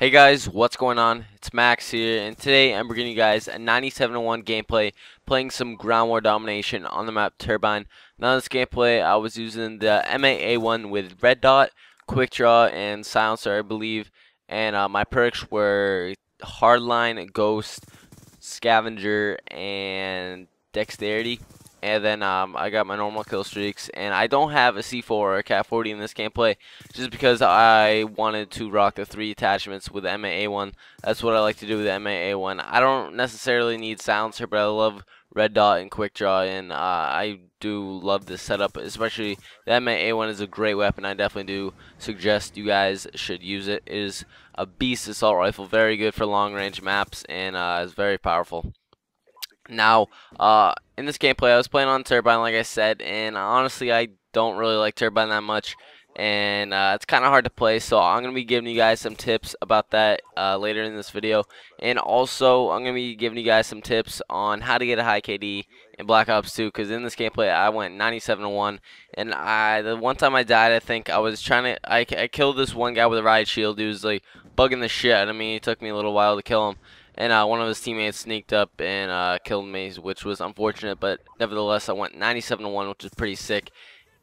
Hey guys, what's going on? It's Max here, and today I'm bringing you guys a 97-1 gameplay playing some ground war domination on the map Turbine. Now, this gameplay, I was using the M8A1 with red dot, quick draw, and silencer, I believe. And my perks were hardline, ghost, scavenger, and dexterity. And then I got my normal kill streaks, and I don't have a C4 or a Cat 40 in this gameplay, just because I wanted to rock the 3 attachments with the M8A1. That's what I like to do with the M8A1. I don't necessarily need silencer, but I love red dot and quick draw, and I do love this setup, especially the M8A1 is a great weapon. I definitely do suggest you guys should use it. It is a beast assault rifle, very good for long range maps, and it's very powerful. Now, in this gameplay, I was playing on Turbine, like I said, and honestly, I don't really like Turbine that much, and it's kind of hard to play, so I'm going to be giving you guys some tips about that later in this video, and also, I'm going to be giving you guys some tips on how to get a high KD in Black Ops 2, because in this gameplay, I went 97-1, and the one time I died, I think I was I killed this one guy with a riot shield. He was, like, bugging the shit out of me. It took me a little while to kill him. And one of his teammates sneaked up and killed me, which was unfortunate, but nevertheless, I went 97-1, which is pretty sick.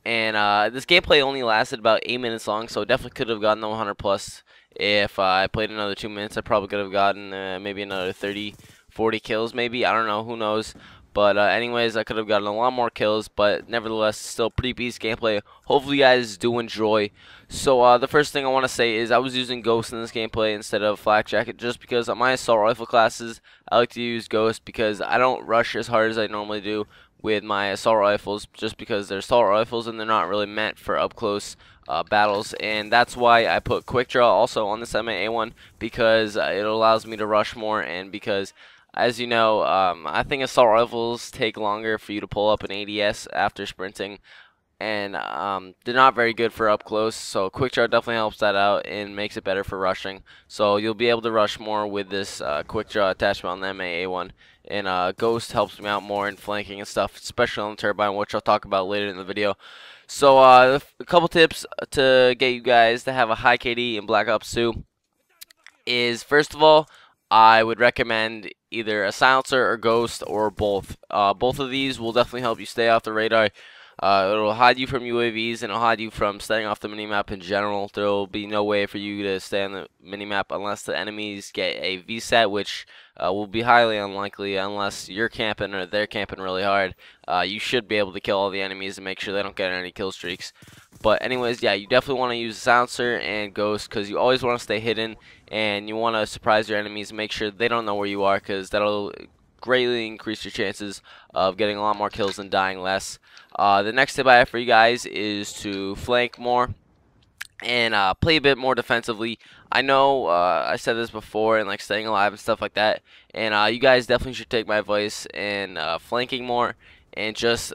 And this gameplay only lasted about 8 minutes long, so definitely could have gotten the 100 plus. If I played another 2 minutes, I probably could have gotten maybe another 30, 40 kills, maybe. I don't know, who knows. But anyways, I could have gotten a lot more kills, but nevertheless, still pretty beast gameplay. Hopefully you guys do enjoy. So the first thing I want to say is I was using Ghost in this gameplay instead of Flak Jacket, just because on my assault rifle classes, I like to use Ghost because I don't rush as hard as I normally do with my assault rifles, just because they're assault rifles and they're not really meant for up close battles. And that's why I put quick draw also on this M8A1, because it allows me to rush more, and because, as you know, I think assault rifles take longer for you to pull up an ADS after sprinting, and they're not very good for up close, so quick draw definitely helps that out and makes it better for rushing. So you'll be able to rush more with this quick draw attachment on the M8A1, and Ghost helps me out more in flanking and stuff, especially on the Turbine, which I'll talk about later in the video. So a couple tips to get you guys to have a high KD in Black Ops 2 is, first of all, I would recommend either a silencer or Ghost, or both. Both of these will definitely help you stay off the radar. It'll hide you from UAVs, and it'll hide you from staying off the minimap in general. There will be no way for you to stay on the minimap unless the enemies get a VSAT, which will be highly unlikely unless you're camping or they're camping really hard. You should be able to kill all the enemies and make sure they don't get any kill streaks. But anyways, yeah, you definitely want to use silencer and Ghost, because you always want to stay hidden, and you want to surprise your enemies and make sure they don't know where you are, because that'll greatly increase your chances of getting a lot more kills and dying less. The next tip I have for you guys is to flank more and play a bit more defensively. I know I said this before, and like staying alive and stuff like that, and you guys definitely should take my advice and flanking more, and just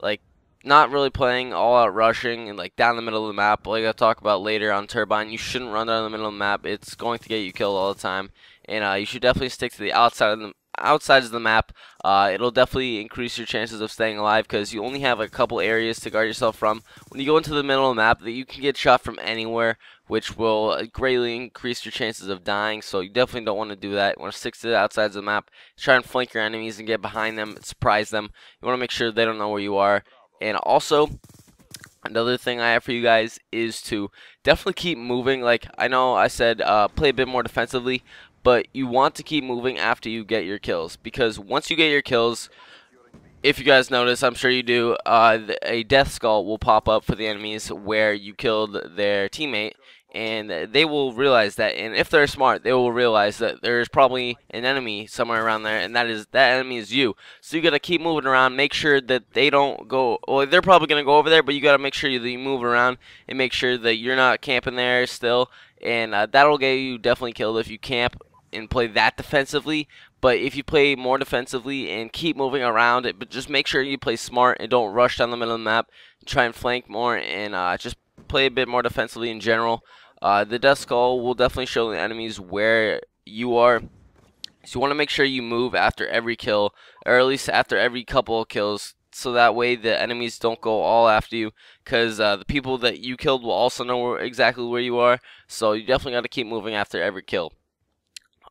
like not really playing all out rushing and like down the middle of the map. Like I'll talk about later on Turbine, you shouldn't run down the middle of the map. It's going to get you killed all the time, and you should definitely stick to the outsides of the map. It'll definitely increase your chances of staying alive, because you only have a couple areas to guard yourself from. When you go into the middle of the map, that you can get shot from anywhere, which will greatly increase your chances of dying. So you definitely don't want to do that. You want to stick to the outsides of the map, try and flank your enemies and get behind them, surprise them. You want to make sure they don't know where you are. And also, another thing I have for you guys is to definitely keep moving. Like I know I said play a bit more defensively, but you want to keep moving after you get your kills, because once you get your kills, if you guys notice, I'm sure you do, a death skull will pop up for the enemies where you killed their teammate, and they will realize that, and if they're smart, they will realize that there's probably an enemy somewhere around there, and that enemy is you. So you gotta keep moving around, make sure that they don't go, well, they're probably gonna go over there, but you gotta make sure that you move around and make sure that you're not camping there still, and that'll get you definitely killed if you camp and play that defensively. But if you play more defensively and keep moving around it, but just make sure you play smart and don't rush down the middle of the map, try and flank more, and just play a bit more defensively in general. The death skull will definitely show the enemies where you are, so you want to make sure you move after every kill, or at least after every couple of kills, so that way the enemies don't go all after you, because the people that you killed will also know exactly where you are, so you definitely got to keep moving after every kill.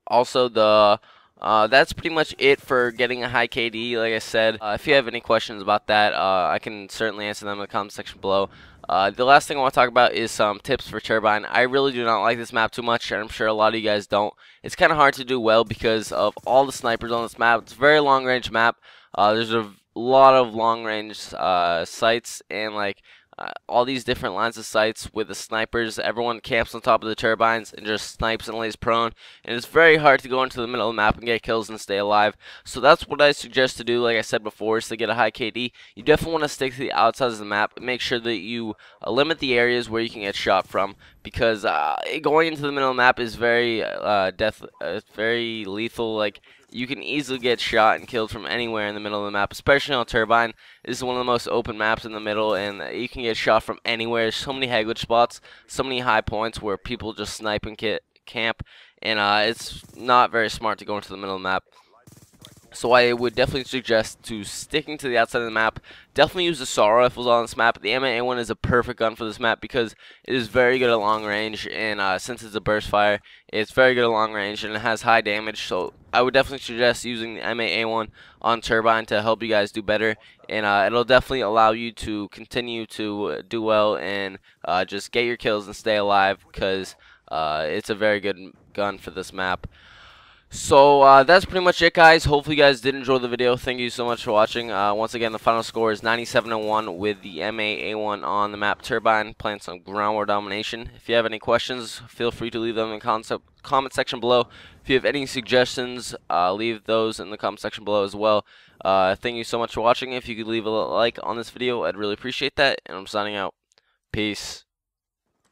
Also, that's pretty much it for getting a high KD. Like I said, if you have any questions about that, I can certainly answer them in the comment section below. The last thing I want to talk about is some tips for Turbine. I really do not like this map too much, and I'm sure a lot of you guys don't. It's kind of hard to do well because of all the snipers on this map. It's a very long range map. There's a lot of long range sites, and like all these different lines of sights with the snipers. Everyone camps on top of the turbines and just snipes and lays prone, and it's very hard to go into the middle of the map and get kills and stay alive. So that's what I suggest to do, like I said before, is to get a high KD. You definitely want to stick to the outsides of the map and make sure that you limit the areas where you can get shot from, because going into the middle of the map is very very lethal. Like, you can easily get shot and killed from anywhere in the middle of the map, especially on Turbine. This is one of the most open maps in the middle, and you can get shot from anywhere. There's so many head glitch spots, so many high points where people just snipe and camp, and it's not very smart to go into the middle of the map. So I would definitely suggest to sticking to the outside of the map. Definitely use the assault rifles on this map. The M8A1 is a perfect gun for this map because it is very good at long range, and since it's a burst fire, it's very good at long range and it has high damage. So I would definitely suggest using the M8A1 on Turbine to help you guys do better, and it'll definitely allow you to continue to do well and just get your kills and stay alive, because it's a very good gun for this map. So that's pretty much it, guys. Hopefully you guys did enjoy the video. Thank you so much for watching. Once again, the final score is 97-1 with the M8A1 on the map Turbine, playing some ground war domination. If you have any questions, feel free to leave them in the comment section below. If you have any suggestions, leave those in the comment section below as well. Thank you so much for watching. If you could leave a like on this video, I'd really appreciate that. And I'm signing out. Peace.